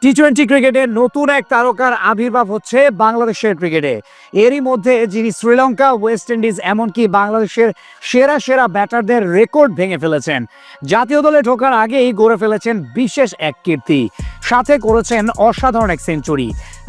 টি-20 ক্রিকেটে নতুন এক তারকার আবির্ভাব হচ্ছে বাংলাদেশের ক্রিকেটে। এরই মধ্যে যিনি শ্রীলঙ্কা, ওয়েস্ট ইন্ডিজ এমনকি বাংলাদেশের সেরা সেরা ব্যাটারদের রেকর্ড ভেঙে ফেলেছেন। জাতীয় দলে ঢোকার আগেই গড়ে ফেলেছেন বিশেষ এক কীর্তি, সাথে করেছেন অসাধারণ এক সেঞ্চুরি।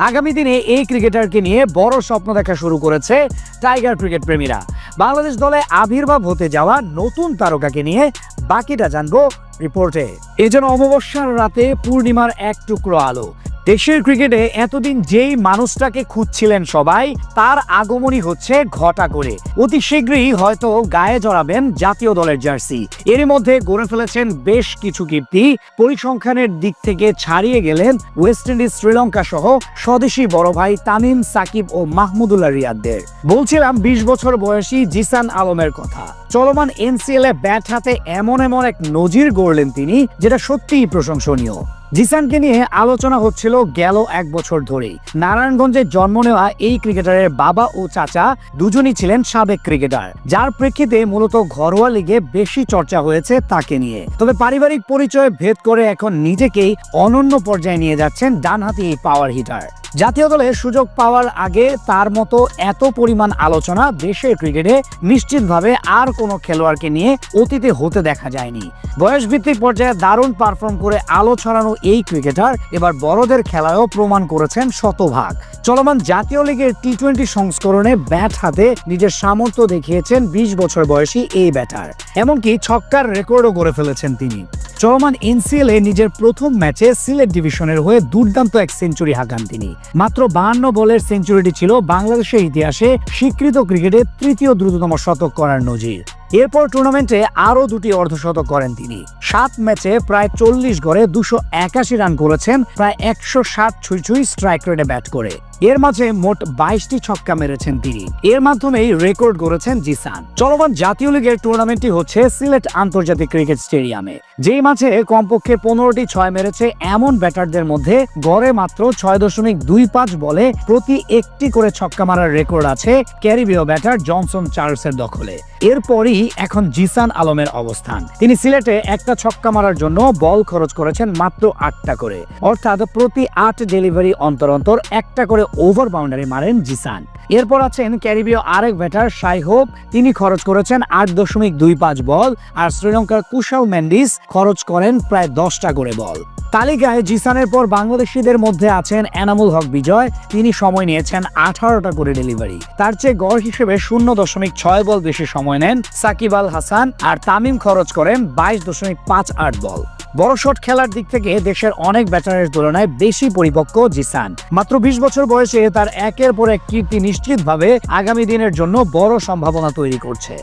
আগামী দিনে এই ক্রিকেটারকে নিয়ে বড় স্বপ্ন দেখা শুরু করেছে টাইগার ক্রিকেট প্রেমীরা। বাংলাদেশ দলে আবির্ভাব হতে যাওয়া নতুন তারকাকে নিয়ে বাকিটা জানবো রিপোর্টে। এই যেন অমাবস্যার রাতে পূর্ণিমার এক টুকরো আলো। দেশের ক্রিকেটে এতদিন যেই মানুষটাকে খুঁজছিলেন সবাই, তার আগমনই হচ্ছে ঘটা করে। অতি শীঘ্রই হয়তো গায়ে জড়াবেন জাতীয় দলের জার্সি। এর মধ্যে গড়ে ফেলেছেন বেশ কিছু কীর্তি। পরিসংখ্যানের দিক থেকে ছাড়িয়ে গেলেন ওয়েস্ট ইন্ডিজ, শ্রীলঙ্কা সহ স্বদেশী বড় ভাই তামিম, সাকিব ও মাহমুদুল্লাহ রিয়াদদের। বলছিলাম 20 বছর বয়সী জিসান আলমের কথা। চলমান এনসিএল এ ব্যাট হাতে এমন এক নজির গড়লেন তিনি, যেটা সত্যিই প্রশংসনীয়। জিসানকে নিয়ে আলোচনা হচ্ছিল গেল 1 বছর ধরেই। নারায়ণগঞ্জে জন্ম নেওয়া এই ক্রিকেটারের বাবা ও চাচা দুজনই ছিলেন সাবেক ক্রিকেটার, যার প্রেক্ষিতে মূলত ঘরোয়া লিগে বেশি চর্চা হয়েছে তাকে নিয়ে। তবে পারিবারিক পরিচয় ভেদ করে এখন নিজেকেই অনন্য পর্যায়ে নিয়ে যাচ্ছেন ডানহাতি এই পাওয়ার হিটার। জাতীয় দলে সুযোগ পাওয়ার আগে তার মতো এত পরিমাণ আলোচনা দেশের ক্রিকেটে নিশ্চিতভাবে আর কোনো খেলোয়াড়কে নিয়ে অতীতে হতে দেখা যায়নি। বয়সভিত্তিক পর্যায়ে দারুণ পারফর্ম করে আলো ছড়ানো এই ক্রিকেটার এবার বড়দের খেলায়ও প্রমাণ করেছেন শতভাগ। চলমান জাতীয় লিগের টি-20 সংস্করণে ব্যাট হাতে নিজের সামর্থ্য দেখিয়েছেন 20 বছর বয়সী এই ব্যাটার। এমনকি ছক্কার রেকর্ডও গড়ে ফেলেছেন তিনি। চলমান এনসিএল এ নিজের প্রথম ম্যাচে সিলেট ডিভিশনের হয়ে দুর্দান্ত এক সেঞ্চুরি হাঁকান তিনি। মাত্র 52 বলের সেঞ্চুরিটি ছিল বাংলাদেশের ইতিহাসে স্বীকৃত ক্রিকেটে তৃতীয় দ্রুততম শতক করার নজির। এরপর টুর্নামেন্টে আরও 2টি অর্ধশতক করেন তিনি। 7 ম্যাচে প্রায় 40 গড়ে 281 রান করেছেন, প্রায় 160 ছুঁই স্ট্রাইক রেটে ব্যাট করে। এর মাঝে মোট 22টি ছক্কা মেরেছেন তিনি। এর মাধ্যমেই রেকর্ড গড়েছেন জিসান। চলমান জাতীয় লিগের টুর্নামেন্টটি হচ্ছে সিলেট আন্তর্জাতিক ক্রিকেট স্টেডিয়ামে, যেই মাঝে কমপক্ষে 15টি 6 মেরেছে এমন ব্যাটারদের মধ্যে গড়ে মাত্র 6.25 বলে প্রতি একটি করে ছক্কা মারার রেকর্ড আছে ক্যারিবীয় ব্যাটার জনসন চার্লসের দখলে। এরপরই এখন জিসান আলমের অবস্থান। তিনি সিলেটে একটা ছক্কা মারার জন্য বল খরচ করেছেন মাত্র 8টা করে, অর্থাৎ প্রতি 8 ডেলিভারি অন্তর একটা করে ওভার বাউন্ডারি মারেন জিসান। এরপর আছেন ক্যারিবীয় আরেক ব্যাটার শাই হোপ, তিনি খরচ করেছেন 8.25 বল, আর শ্রীলঙ্কার কুশাল মেন্ডিস খরচ করেন প্রায় 10টা করে বল। তালিকায় জিসানের পর বাংলাদেশিদের মধ্যে আছেন এনামুল হক বিজয়, তিনি সময় নিয়েছেন 18টা করে ডেলিভারি। তার চেয়ে গড় হিসেবে 0.6 বল বেশি সময় নেন সাকিব আল হাসান, আর তামিম খরচ করেন 22.58 বল। বড় শট খেলার দিক থেকে দেশের অনেক ব্যাটারের তুলনায় বেশি পরিপক্ক জিসান। মাত্র 20 বছর বয়সে তার একের পর এক কীর্তি নিশ্চিতভাবে আগামী দিনের জন্য বড় সম্ভাবনা তৈরি করছে।